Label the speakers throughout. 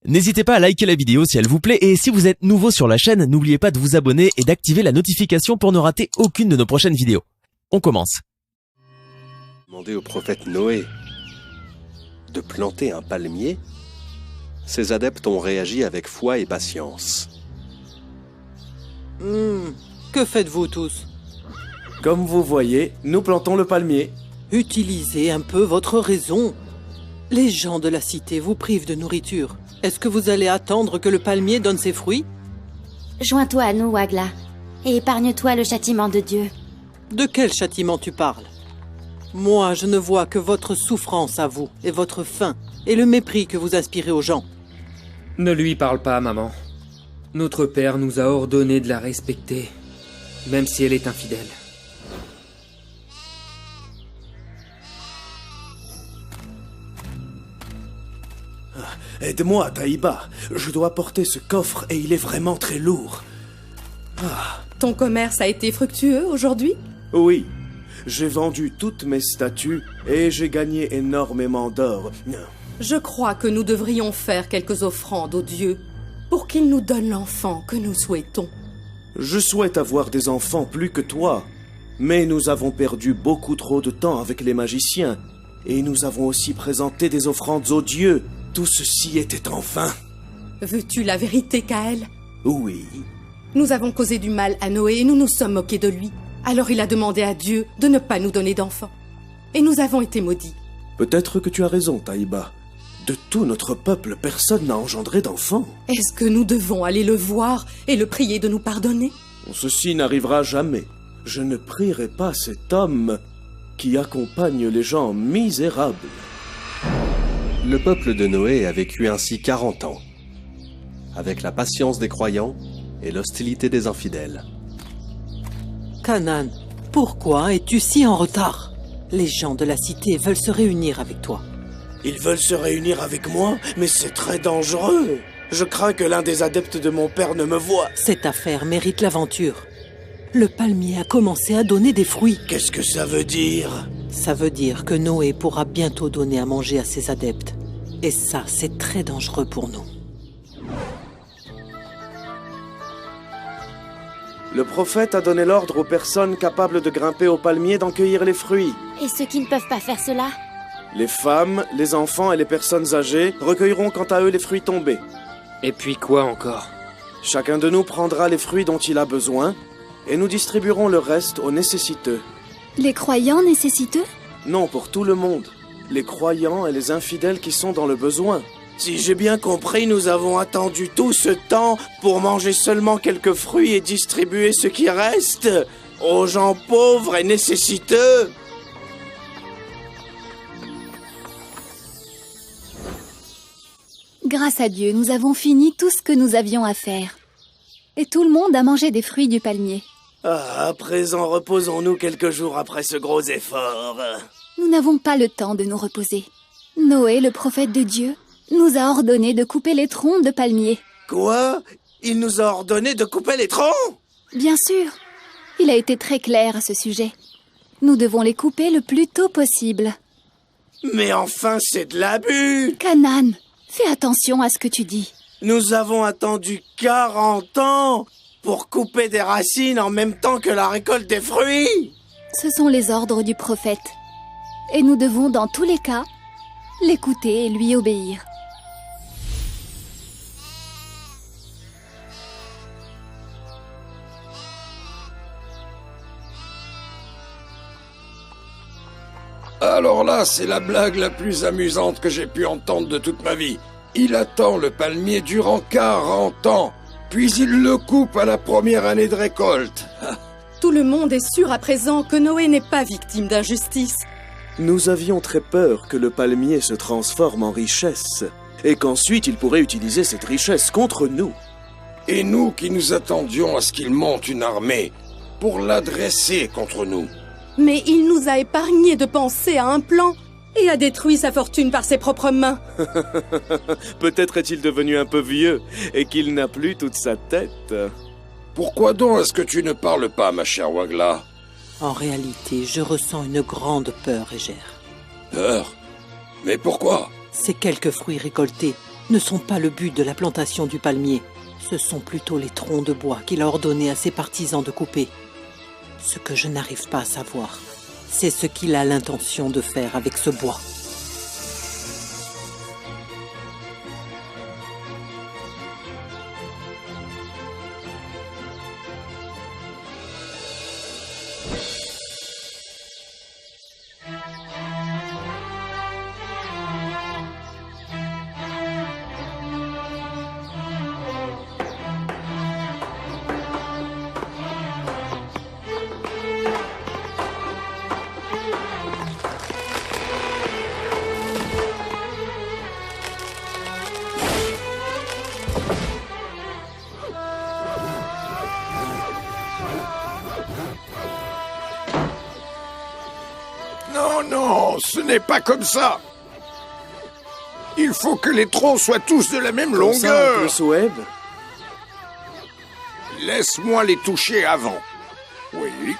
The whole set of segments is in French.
Speaker 1: N'hésitez pas à liker la vidéo si elle vous plaît et si vous êtes nouveau sur la chaîne, n'oubliez pas de vous abonner et d'activer la notification pour ne rater aucune de nos prochaines vidéos. On commence.
Speaker 2: Demandé au prophète Noé de planter un palmier, ses adeptes ont réagi avec foi et patience.
Speaker 3: Que faites-vous tous?
Speaker 4: Comme vous voyez, nous plantons le palmier.
Speaker 3: Utilisez un peu votre raison. Les gens de la cité vous privent de nourriture. Est-ce que vous allez attendre que le palmier donne ses fruits?
Speaker 5: Joins-toi à nous, Wagla, et épargne-toi le châtiment de Dieu.
Speaker 3: De quel châtiment tu parles? Moi, je ne vois que votre souffrance à vous, et votre faim, et le mépris que vous inspirez aux gens.
Speaker 6: Ne lui parle pas, maman. Notre père nous a ordonné de la respecter, même si elle est infidèle.
Speaker 4: Aide-moi, Taïba. Je dois porter ce coffre et il est vraiment très lourd.
Speaker 7: Ton commerce a été fructueux aujourd'hui?
Speaker 4: Oui, j'ai vendu toutes mes statues et j'ai gagné énormément d'or.
Speaker 7: Je crois que nous devrions faire quelques offrandes aux dieux pour qu'ils nous donnent l'enfant que nous souhaitons.
Speaker 4: Je souhaite avoir des enfants plus que toi, mais nous avons perdu beaucoup trop de temps avec les magiciens et nous avons aussi présenté des offrandes aux dieux. Tout ceci était en vain.
Speaker 7: Veux-tu la vérité, Kaël?
Speaker 4: Oui.
Speaker 7: Nous avons causé du mal à Noé et nous nous sommes moqués de lui. Alors il a demandé à Dieu de ne pas nous donner d'enfants. Et nous avons été maudits.
Speaker 4: Peut-être que tu as raison, Taïba. De tout notre peuple, personne n'a engendré d'enfants.
Speaker 7: Est-ce que nous devons aller le voir et le prier de nous pardonner?
Speaker 4: Ceci n'arrivera jamais. Je ne prierai pas cet homme qui accompagne les gens misérables.
Speaker 2: Le peuple de Noé a vécu ainsi 40 ans, avec la patience des croyants et l'hostilité des infidèles.
Speaker 3: Canaan, pourquoi es-tu si en retard? Les gens de la cité veulent se réunir avec toi.
Speaker 4: Ils veulent se réunir avec moi, mais c'est très dangereux. Je crains que l'un des adeptes de mon père ne me voie.
Speaker 3: Cette affaire mérite l'aventure. Le palmier a commencé à donner des fruits.
Speaker 4: Qu'est-ce que ça veut dire?
Speaker 3: Ça veut dire que Noé pourra bientôt donner à manger à ses adeptes. Et ça, c'est très dangereux pour nous.
Speaker 4: Le prophète a donné l'ordre aux personnes capables de grimper au palmier d'en cueillir les fruits.
Speaker 5: Et ceux qui ne peuvent pas faire cela?
Speaker 4: Les femmes, les enfants et les personnes âgées recueilleront quant à eux les fruits tombés.
Speaker 6: Et puis quoi encore?
Speaker 4: Chacun de nous prendra les fruits dont il a besoin et nous distribuerons le reste aux nécessiteux.
Speaker 5: Les croyants nécessiteux?
Speaker 4: Non, pour tout le monde. Les croyants et les infidèles qui sont dans le besoin. Si j'ai bien compris, nous avons attendu tout ce temps pour manger seulement quelques fruits et distribuer ce qui reste aux gens pauvres et nécessiteux.
Speaker 5: Grâce à Dieu, nous avons fini tout ce que nous avions à faire. Et tout le monde a mangé des fruits du palmier.
Speaker 4: À présent, reposons-nous quelques jours après ce gros effort.
Speaker 5: Nous n'avons pas le temps de nous reposer. Noé, le prophète de Dieu, nous a ordonné de couper les troncs de palmier.
Speaker 4: Quoi? Il nous a ordonné de couper les troncs?
Speaker 5: Bien sûr. Il a été très clair à ce sujet. Nous devons les couper le plus tôt possible.
Speaker 4: Mais enfin, c'est de l'abus!
Speaker 5: Canaan, fais attention à ce que tu dis.
Speaker 4: Nous avons attendu 40 ans pour couper des racines en même temps que la récolte des fruits.
Speaker 5: Ce sont les ordres du prophète. Et nous devons, dans tous les cas, l'écouter et lui obéir.
Speaker 8: Alors là, c'est la blague la plus amusante que j'ai pu entendre de toute ma vie. Il attend le palmier durant 40 ans, puis il le coupe à la première année de récolte.
Speaker 7: Tout le monde est sûr à présent que Noé n'est pas victime d'injustice.
Speaker 4: Nous avions très peur que le palmier se transforme en richesse et qu'ensuite il pourrait utiliser cette richesse contre nous.
Speaker 8: Et nous qui nous attendions à ce qu'il monte une armée pour l'adresser contre nous.
Speaker 7: Mais il nous a épargné de penser à un plan et a détruit sa fortune par ses propres mains.
Speaker 4: Peut-être est-il devenu un peu vieux et qu'il n'a plus toute sa tête.
Speaker 8: Pourquoi donc est-ce que tu ne parles pas, ma chère Wagla?
Speaker 3: En réalité, je ressens une grande peur, Égère.
Speaker 8: Peur? Mais pourquoi?
Speaker 3: Ces quelques fruits récoltés ne sont pas le but de la plantation du palmier. Ce sont plutôt les troncs de bois qu'il a ordonné à ses partisans de couper. Ce que je n'arrive pas à savoir, c'est ce qu'il a l'intention de faire avec ce bois.
Speaker 8: Non, non, ce n'est pas comme ça. Il faut que les troncs soient tous de la même
Speaker 4: Comme ça,
Speaker 8: longueur.
Speaker 4: Uncle Soeb?
Speaker 8: Laisse-moi les toucher avant. Oui.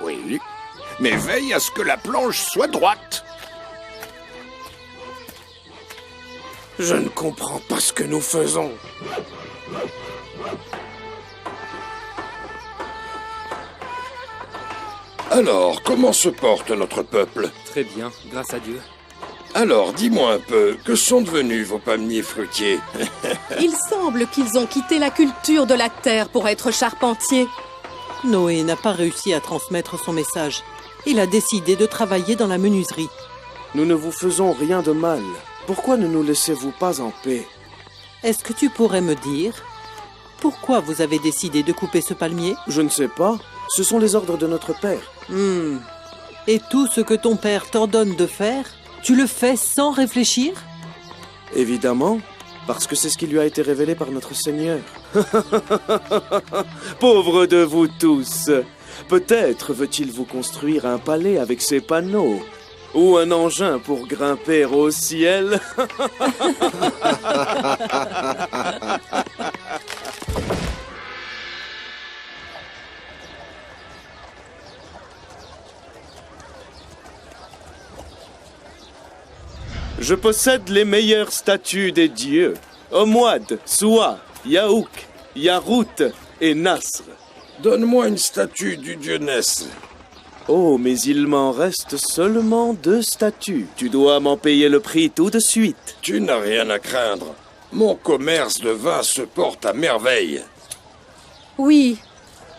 Speaker 8: Oui. Mais veille à ce que la planche soit droite.
Speaker 4: Je ne comprends pas ce que nous faisons.
Speaker 8: Alors, comment se porte notre peuple?
Speaker 6: Très bien, grâce à Dieu.
Speaker 8: Alors, dis-moi un peu, que sont devenus vos palmiers fruitiers?
Speaker 7: Il semble qu'ils ont quitté la culture de la terre pour être charpentiers.
Speaker 3: Noé n'a pas réussi à transmettre son message. Il a décidé de travailler dans la menuiserie.
Speaker 4: Nous ne vous faisons rien de mal. Pourquoi ne nous laissez-vous pas en paix?
Speaker 3: Est-ce que tu pourrais me dire pourquoi vous avez décidé de couper ce palmier?
Speaker 4: Je ne sais pas. Ce sont les ordres de notre père.
Speaker 3: Et tout ce que ton père t'ordonne de faire, tu le fais sans réfléchir?
Speaker 4: Évidemment, parce que c'est ce qui lui a été révélé par notre Seigneur. Pauvre de vous tous! Peut-être veut-il vous construire un palais avec ses panneaux, ou un engin pour grimper au ciel. Je possède les meilleures statues des dieux. Omwad, Soua, Yaouk, Yarout et Nasr.
Speaker 8: Donne-moi une statue du dieu Ness.
Speaker 4: Oh, mais il m'en reste seulement 2 statues. Tu dois m'en payer le prix tout de suite.
Speaker 8: Tu n'as rien à craindre. Mon commerce de vin se porte à merveille.
Speaker 7: Oui,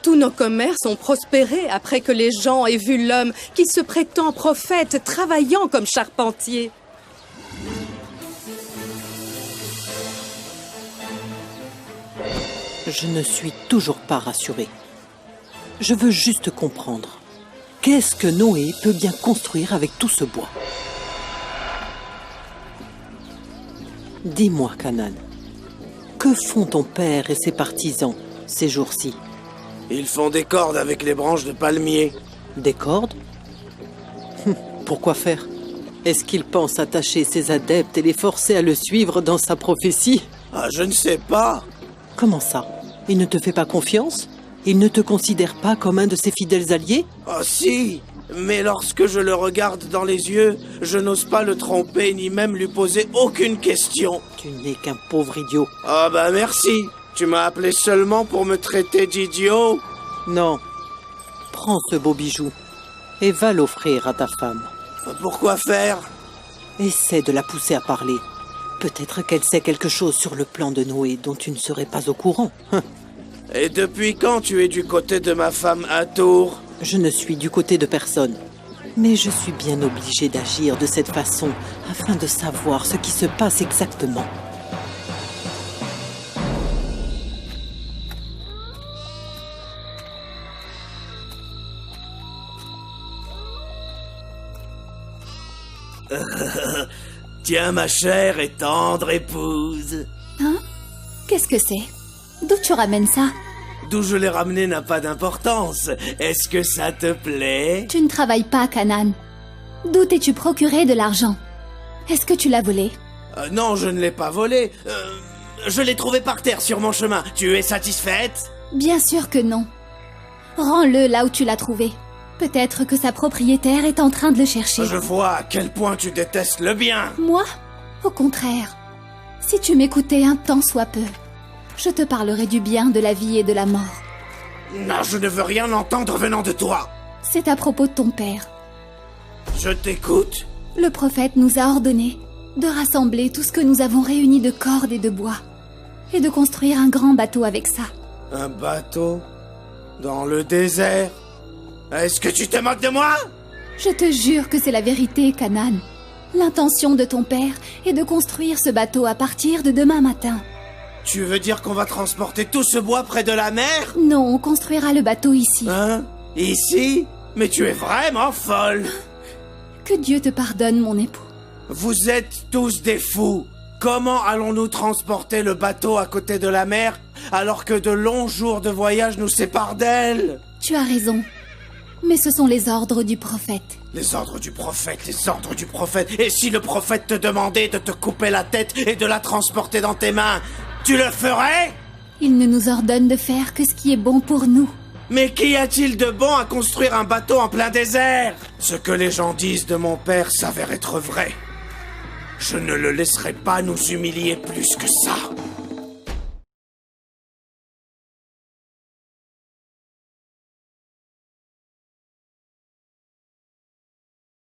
Speaker 7: tous nos commerces ont prospéré après que les gens aient vu l'homme qui se prétend prophète travaillant comme charpentier.
Speaker 3: Je ne suis toujours pas rassurée. Je veux juste comprendre. Qu'est-ce que Noé peut bien construire avec tout ce bois? Dis-moi, Canaan, que font ton père et ses partisans ces jours-ci?
Speaker 4: Ils font des cordes avec les branches de palmier.
Speaker 3: Des cordes? Pourquoi faire? Est-ce qu'il pense attacher ses adeptes et les forcer à le suivre dans sa prophétie?
Speaker 4: Ah, je ne sais pas.
Speaker 3: Comment ça? Il ne te fait pas confiance? Il ne te considère pas comme un de ses fidèles alliés?
Speaker 4: Ah si, mais lorsque je le regarde dans les yeux, je n'ose pas le tromper ni même lui poser aucune question.
Speaker 3: Tu n'es qu'un pauvre idiot.
Speaker 4: Ah bah merci. Tu m'as appelé seulement pour me traiter d'idiot?
Speaker 3: Non. Prends ce beau bijou et va l'offrir à ta femme.
Speaker 4: Pourquoi faire?
Speaker 3: Essaie de la pousser à parler. Peut-être qu'elle sait quelque chose sur le plan de Noé dont tu ne serais pas au courant.
Speaker 4: Et depuis quand tu es du côté de ma femme Hathor?
Speaker 3: Je ne suis du côté de personne. Mais je suis bien obligée d'agir de cette façon afin de savoir ce qui se passe exactement.
Speaker 4: Tiens, ma chère et tendre épouse.
Speaker 5: Hein? Qu'est-ce que c'est? D'où tu ramènes ça?
Speaker 4: D'où je l'ai ramené n'a pas d'importance. Est-ce que ça te plaît?
Speaker 5: Tu ne travailles pas, Canaan. D'où t'es-tu procuré de l'argent? Est-ce que tu l'as volé?
Speaker 4: Non, je ne l'ai pas volé. Je l'ai trouvé par terre sur mon chemin. Tu es satisfaite?
Speaker 5: Bien sûr que non. Rends-le là où tu l'as trouvé. Peut-être que sa propriétaire est en train de le chercher.
Speaker 4: Je vois à quel point tu détestes le bien.
Speaker 5: Moi? Au contraire. Si tu m'écoutais un tant soit peu, je te parlerai du bien de la vie et de la mort.
Speaker 4: Non, je ne veux rien entendre venant de toi.
Speaker 5: C'est à propos de ton père.
Speaker 4: Je t'écoute.
Speaker 5: Le prophète nous a ordonné de rassembler tout ce que nous avons réuni de cordes et de bois, et de construire un grand bateau avec ça.
Speaker 4: Un bateau? Dans le désert? Est-ce que tu te moques de moi?
Speaker 5: Je te jure que c'est la vérité, Canaan. L'intention de ton père est de construire ce bateau à partir de demain matin.
Speaker 4: Tu veux dire qu'on va transporter tout ce bois près de la mer?
Speaker 5: Non, on construira le bateau ici.
Speaker 4: Hein? Ici? Mais tu es vraiment folle!
Speaker 5: Que Dieu te pardonne, mon époux.
Speaker 4: Vous êtes tous des fous! Comment allons-nous transporter le bateau à côté de la mer alors que de longs jours de voyage nous séparent d'elle?
Speaker 5: Tu as raison. Mais ce sont les ordres du prophète.
Speaker 4: Les ordres du prophète, les ordres du prophète. Et si le prophète te demandait de te couper la tête et de la transporter dans tes mains, tu le ferais?
Speaker 5: Il ne nous ordonne de faire que ce qui est bon pour nous.
Speaker 4: Mais qu'y a-t-il de bon à construire un bateau en plein désert? Ce que les gens disent de mon père s'avère être vrai. Je ne le laisserai pas nous humilier plus que ça.